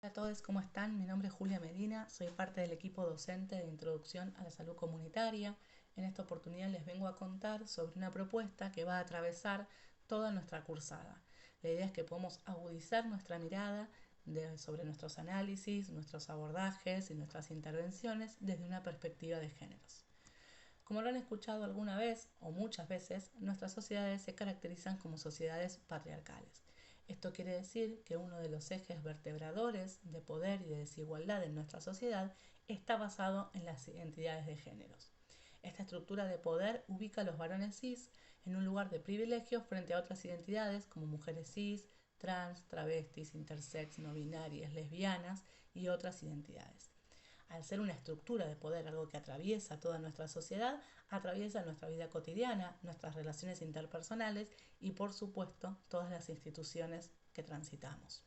Hola a todos, ¿cómo están? Mi nombre es Julia Medina, soy parte del equipo docente de Introducción a la Salud Comunitaria. En esta oportunidad les vengo a contar sobre una propuesta que va a atravesar toda nuestra cursada. La idea es que podamos agudizar nuestra mirada sobre nuestros análisis, nuestros abordajes y nuestras intervenciones desde una perspectiva de géneros. Como lo han escuchado alguna vez o muchas veces, nuestras sociedades se caracterizan como sociedades patriarcales. Esto quiere decir que uno de los ejes vertebradores de poder y de desigualdad en nuestra sociedad está basado en las identidades de géneros. Esta estructura de poder ubica a los varones cis en un lugar de privilegio frente a otras identidades como mujeres cis, trans, travestis, intersex, no binarias, lesbianas y otras identidades. Al ser una estructura de poder, algo que atraviesa toda nuestra sociedad, atraviesa nuestra vida cotidiana, nuestras relaciones interpersonales y, por supuesto, todas las instituciones que transitamos.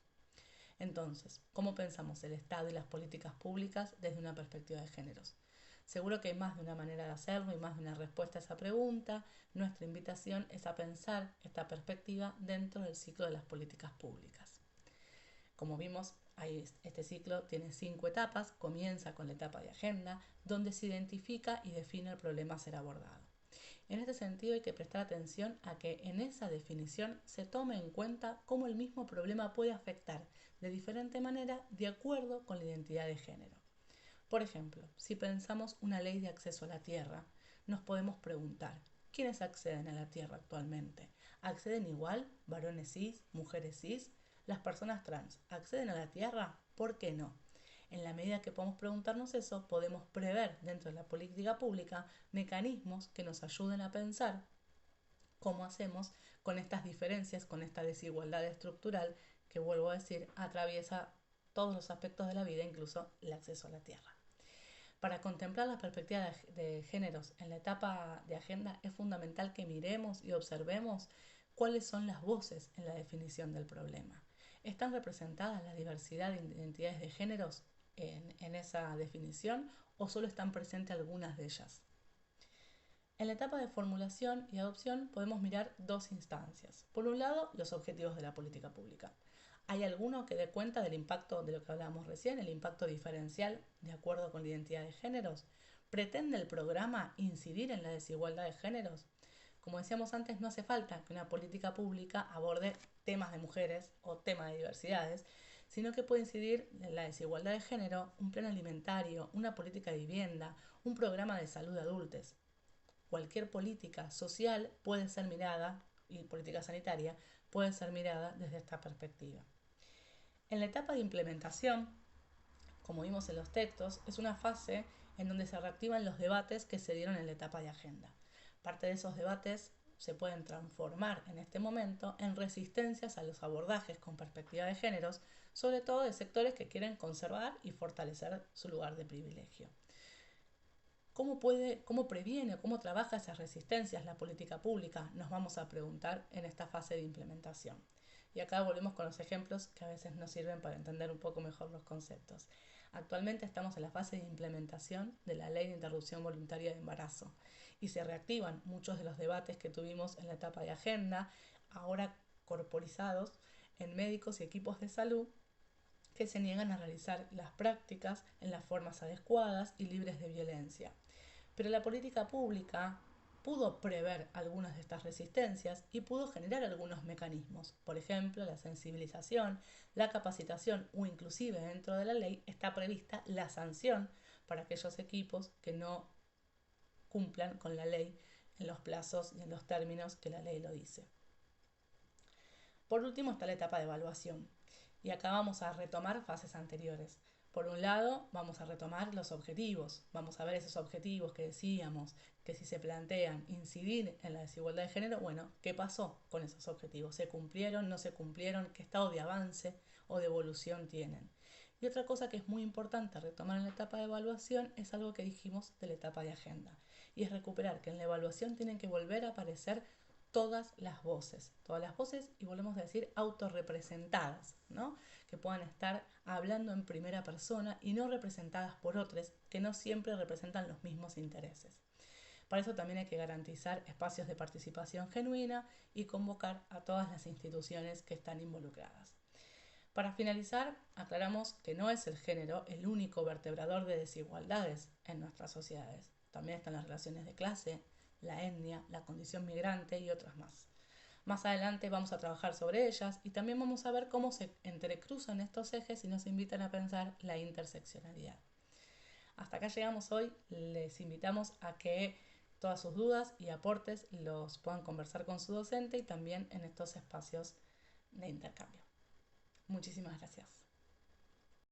Entonces, ¿cómo pensamos el Estado y las políticas públicas desde una perspectiva de géneros? Seguro que hay más de una manera de hacerlo y más de una respuesta a esa pregunta. Nuestra invitación es a pensar esta perspectiva dentro del ciclo de las políticas públicas. Como vimos, este ciclo tiene 5 etapas. Comienza con la etapa de agenda, donde se identifica y define el problema a ser abordado. En este sentido hay que prestar atención a que en esa definición se tome en cuenta cómo el mismo problema puede afectar de diferente manera de acuerdo con la identidad de género. Por ejemplo, si pensamos una ley de acceso a la tierra, nos podemos preguntar, ¿quiénes acceden a la tierra actualmente? ¿Acceden igual varones cis, mujeres cis? ¿Las personas trans acceden a la tierra? ¿Por qué no? En la medida que podemos preguntarnos eso, podemos prever dentro de la política pública mecanismos que nos ayuden a pensar cómo hacemos con estas diferencias, con esta desigualdad estructural que, vuelvo a decir, atraviesa todos los aspectos de la vida, incluso el acceso a la tierra. Para contemplar la perspectiva de géneros en la etapa de agenda es fundamental que miremos y observemos cuáles son las voces en la definición del problema. ¿Están representadas la diversidad de identidades de géneros en esa definición o solo están presentes algunas de ellas? En la etapa de formulación y adopción podemos mirar dos instancias. Por un lado, los objetivos de la política pública. ¿Hay alguno que dé cuenta del impacto de lo que hablábamos recién, el impacto diferencial de acuerdo con la identidad de géneros? ¿Pretende el programa incidir en la desigualdad de géneros? Como decíamos antes, no hace falta que una política pública aborde temas de mujeres o temas de diversidades, sino que puede incidir en la desigualdad de género, un plan alimentario, una política de vivienda, un programa de salud de adultos. Cualquier política social puede ser mirada, y política sanitaria, puede ser mirada desde esta perspectiva. En la etapa de implementación, como vimos en los textos, es una fase en donde se reactivan los debates que se dieron en la etapa de agenda. Parte de esos debates se pueden transformar en este momento en resistencias a los abordajes con perspectiva de géneros, sobre todo de sectores que quieren conservar y fortalecer su lugar de privilegio. ¿Cómo previene o cómo trabaja esas resistencias la política pública? Nos vamos a preguntar en esta fase de implementación. Y acá volvemos con los ejemplos que a veces nos sirven para entender un poco mejor los conceptos. Actualmente estamos en la fase de implementación de la Ley de Interrupción Voluntaria de Embarazo y se reactivan muchos de los debates que tuvimos en la etapa de agenda, ahora corporizados en médicos y equipos de salud que se niegan a realizar las prácticas en las formas adecuadas y libres de violencia. Pero la política pública pudo prever algunas de estas resistencias y pudo generar algunos mecanismos. Por ejemplo, la sensibilización, la capacitación o inclusive dentro de la ley está prevista la sanción para aquellos equipos que no cumplan con la ley en los plazos y en los términos que la ley lo dice. Por último está la etapa de evaluación. Y acá vamos a retomar fases anteriores. Por un lado, vamos a retomar los objetivos. Vamos a ver esos objetivos que decíamos, que si se plantean incidir en la desigualdad de género, bueno, ¿qué pasó con esos objetivos? ¿Se cumplieron? ¿No se cumplieron? ¿Qué estado de avance o de evolución tienen? Y otra cosa que es muy importante retomar en la etapa de evaluación es algo que dijimos de la etapa de agenda. Y es recuperar que en la evaluación tienen que volver a aparecer todas las voces y volvemos a decir autorrepresentadas, ¿no? Que puedan estar hablando en primera persona y no representadas por otros que no siempre representan los mismos intereses. Para eso también hay que garantizar espacios de participación genuina y convocar a todas las instituciones que están involucradas. Para finalizar, aclaramos que no es el género el único vertebrador de desigualdades en nuestras sociedades. También están las relaciones de clase, la etnia, la condición migrante y otras más. Más adelante vamos a trabajar sobre ellas y también vamos a ver cómo se entrecruzan estos ejes y nos invitan a pensar la interseccionalidad. Hasta acá llegamos hoy, les invitamos a que todas sus dudas y aportes los puedan conversar con su docente y también en estos espacios de intercambio. Muchísimas gracias.